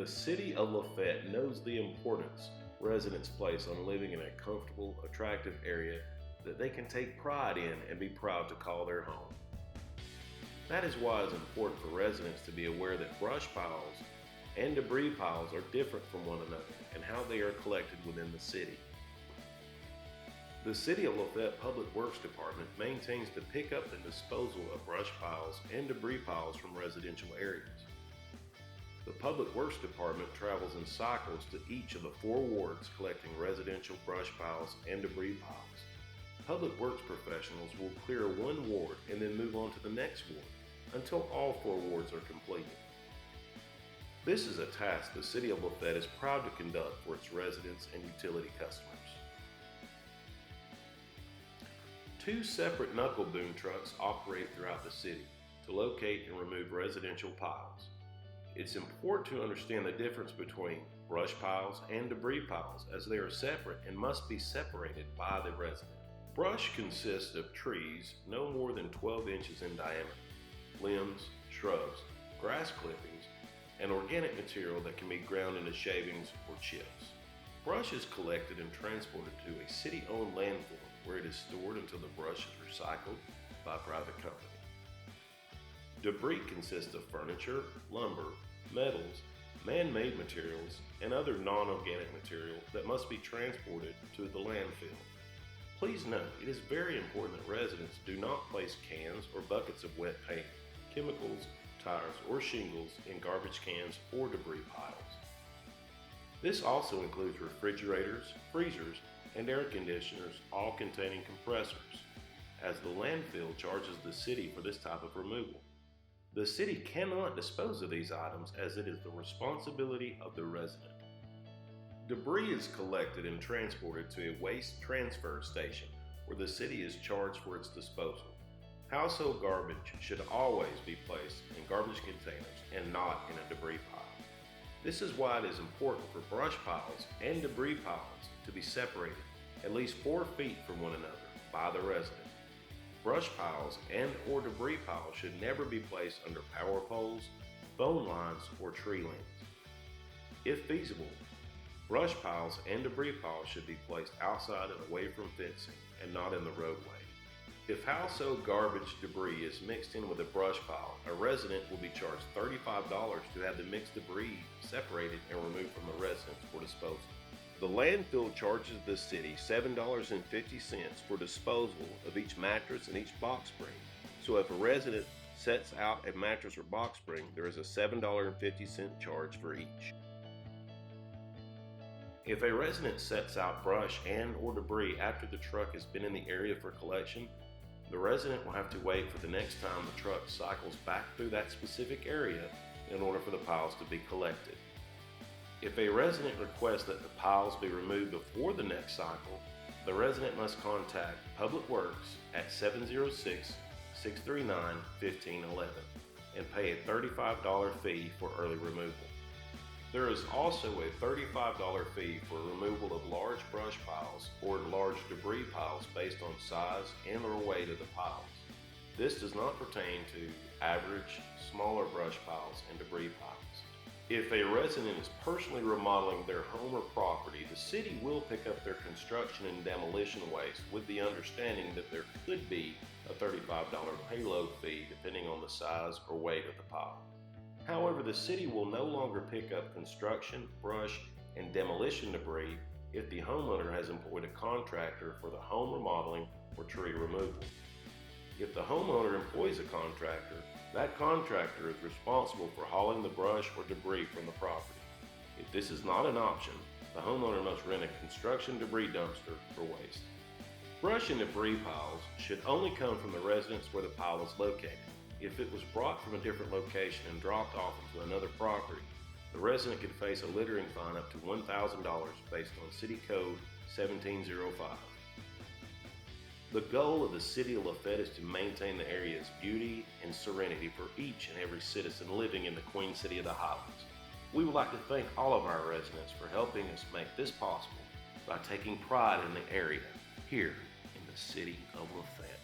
The City of LaFayette knows the importance residents place on living in a comfortable, attractive area that they can take pride in and be proud to call their home. That is why it's important for residents to be aware that brush piles and debris piles are different from one another and how they are collected within the city. The City of LaFayette Public Works Department maintains the pickup and disposal of brush piles and debris piles from residential areas. The Public Works Department travels in cycles to each of the 4 wards collecting residential brush piles and debris piles. Public Works professionals will clear one ward and then move on to the next ward until all 4 wards are completed. This is a task the City of LaFayette is proud to conduct for its residents and utility customers. 2 separate knuckle boom trucks operate throughout the city to locate and remove residential piles. It's important to understand the difference between brush piles and debris piles, as they are separate and must be separated by the resident. Brush consists of trees no more than 12 inches in diameter, limbs, shrubs, grass clippings, and organic material that can be ground into shavings or chips. Brush is collected and transported to a city-owned landfill where it is stored until the brush is recycled by a private company. Debris consists of furniture, lumber, metals, man-made materials, and other non-organic material that must be transported to the landfill. Please note, it is very important that residents do not place cans or buckets of wet paint, chemicals, tires, or shingles in garbage cans or debris piles. This also includes refrigerators, freezers, and air conditioners, all containing compressors, as the landfill charges the city for this type of removal. The city cannot dispose of these items as it is the responsibility of the resident. Debris is collected and transported to a waste transfer station where the city is charged for its disposal. Household garbage should always be placed in garbage containers and not in a debris pile. This is why it is important for brush piles and debris piles to be separated at least 4 feet from one another by the resident. Brush piles and or debris piles should never be placed under power poles, phone lines, or tree limbs. If feasible, brush piles and debris piles should be placed outside and away from fencing and not in the roadway. If household garbage debris is mixed in with a brush pile, a resident will be charged $35 to have the mixed debris separated and removed from the residence for disposal. The landfill charges the city $7.50 for disposal of each mattress and each box spring. So if a resident sets out a mattress or box spring, there is a $7.50 charge for each. If a resident sets out brush and or debris after the truck has been in the area for collection, the resident will have to wait for the next time the truck cycles back through that specific area in order for the piles to be collected. If a resident requests that the piles be removed before the next cycle, the resident must contact Public Works at 706-639-1511 and pay a $35 fee for early removal. There is also a $35 fee for removal of large brush piles or large debris piles based on size and or weight of the piles. This does not pertain to average, smaller brush piles and debris piles. If a resident is personally remodeling their home or property, the city will pick up their construction and demolition waste with the understanding that there could be a $35 payload fee depending on the size or weight of the pile. However, the city will no longer pick up construction, brush, and demolition debris if the homeowner has employed a contractor for the home remodeling or tree removal. If the homeowner employs a contractor, that contractor is responsible for hauling the brush or debris from the property. If this is not an option, the homeowner must rent a construction debris dumpster for waste. Brush and debris piles should only come from the residence where the pile is located. If it was brought from a different location and dropped off into another property, the resident could face a littering fine up to $1,000 based on City Code 1705. The goal of the City of LaFayette is to maintain the area's beauty and serenity for each and every citizen living in the Queen City of the Highlands. We would like to thank all of our residents for helping us make this possible by taking pride in the area here in the City of LaFayette.